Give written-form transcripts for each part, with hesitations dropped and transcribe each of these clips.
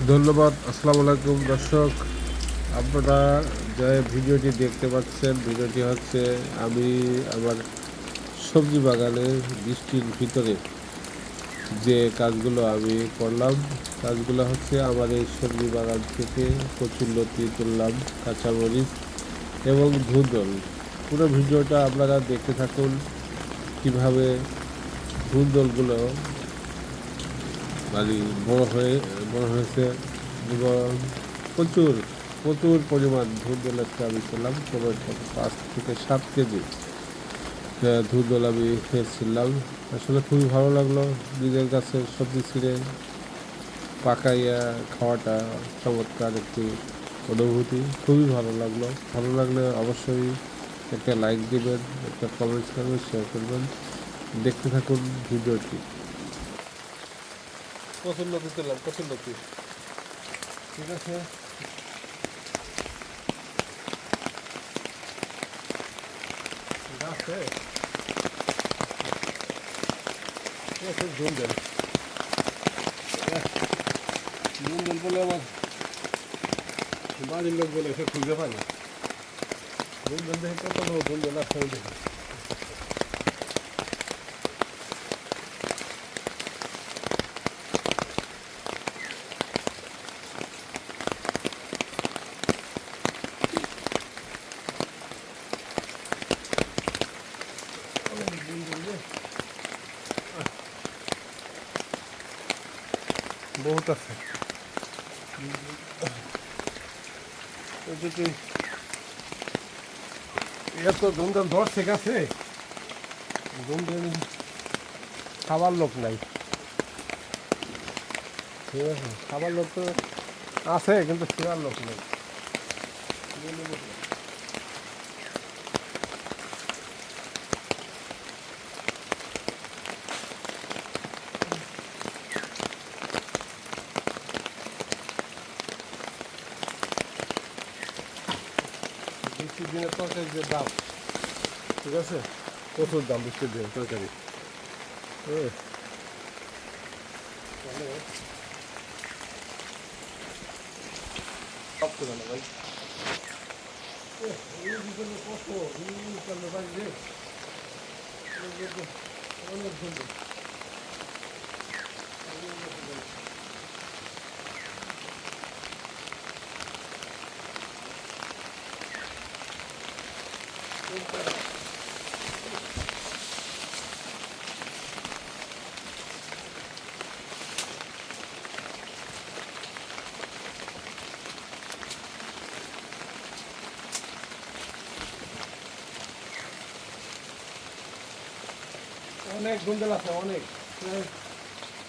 ধন্যবাদ। আসসালামু আলাইকুম দর্শক, আপনারা যে ভিডিওটি দেখতে পাচ্ছেন, ভিডিওটি হচ্ছে আমি আমার সবজি বাগানে বৃষ্টির ভিতরে যে কাজগুলো আমি করলাম। কাজগুলো হচ্ছে আমার এই সবজি বাগান থেকে কচুরলতি তুললাম, কাঁচামরিচ এবং ধুন্দল। পুরো ভিডিওটা আপনারা দেখতে থাকুন কিভাবে ধুন্দলগুলো মানে বড় হয়েছে এবং প্রচুর প্রচুর পরিমাণ ধুন্দল একটা আমি ছিলাম, তোমার 5 থেকে 7 কেজি ধুন্দল আমি ছিলাম। আসলে খুবই ভালো লাগলো, নিজের গাছের সবজি ছিঁড়ে পাকাইয়া খাওয়াটা চমৎকার একটি অনুভূতি। খুবই ভালো লাগলো। ভালো লাগলে অবশ্যই একটা লাইক দেবেন, একটা কমেন্টস করবেন, শেয়ার করবেন। দেখতে থাকুন ভিডিওটি। কচুরলতি তুললাম, কচুরলতি ঠিক আছে। গাছে ধুন্দল ধুন্দল বলে আমার বাড়ির লোক বলে সে খুঁজে পায় না। ধুন্দল দেখে কত লোক ধুন্দল আসতে দেখি। বহুত আছে এত ধুমধাম ধরছে গাছে, ধুমধাম খাবার লোক নাই। ঠিক আছে, খাবার লোক তো আছে কিন্তু ছিঁড়ার লোক নেই। বৃষ্টির দিনের তরকারি যে দাম, ঠিক আছে, প্রচুর দাম বৃষ্টির দিনের তরকারি। সব তো না ভাই, কত অনেক সুন্দর। অনেক ধুন্দল আছে, অনেক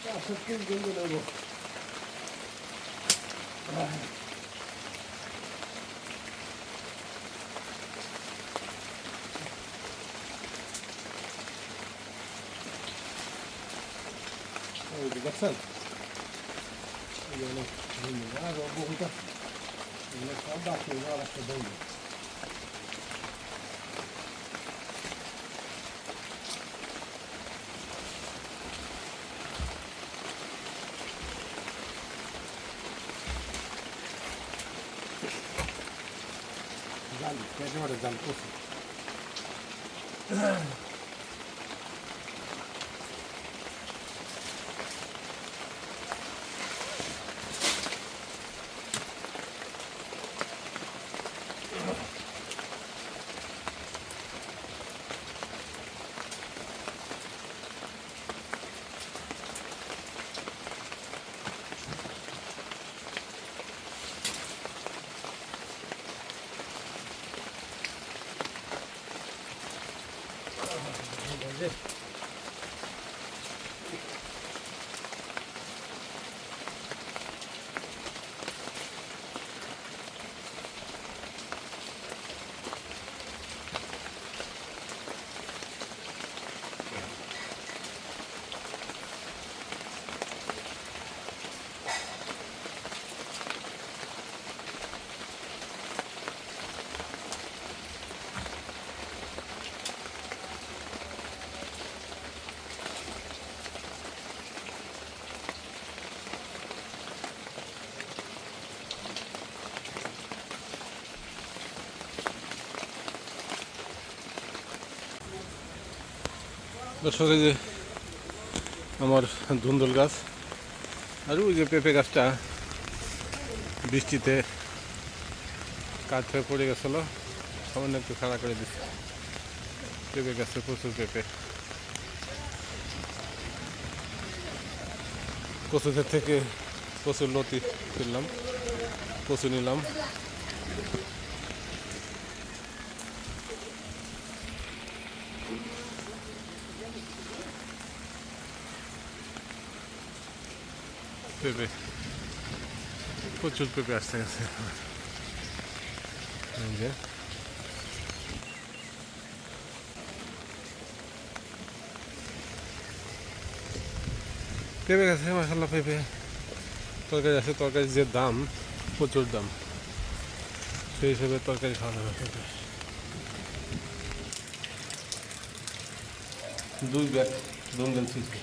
70 ধুন্দল নেব। দেখছেন আর বহুত আছে, সব বাকি আর একটা ধুন্দল। জাল একেবারে জাল প্রচুর। দর্শক, এই যে আমার ধুন্দুল গাছ, আর ওই যে পেঁপে গাছটা বৃষ্টিতে কাঠ হয়ে পড়ে গেছিলো, সামান্য একটু খাড়া করে দিচ্ছে। পেঁপে গাছে প্রচুর পেঁপে। কচু ক্ষেত থেকে প্রচুর লতি তুললাম, কচু নিলাম। পেঁপে, প্রচুর পেঁপে আসতে গেছে। এই যে পেঁপে গাছে মাসাল্লাহ পেঁপে তরকারি আছে। তরকারির যে দাম, প্রচুর দাম, সেই হিসেবে তরকারি খাওয়া যাবে। পেঁপে 2 ব্যাগ ধুন্দুল ছিঁড়ছি।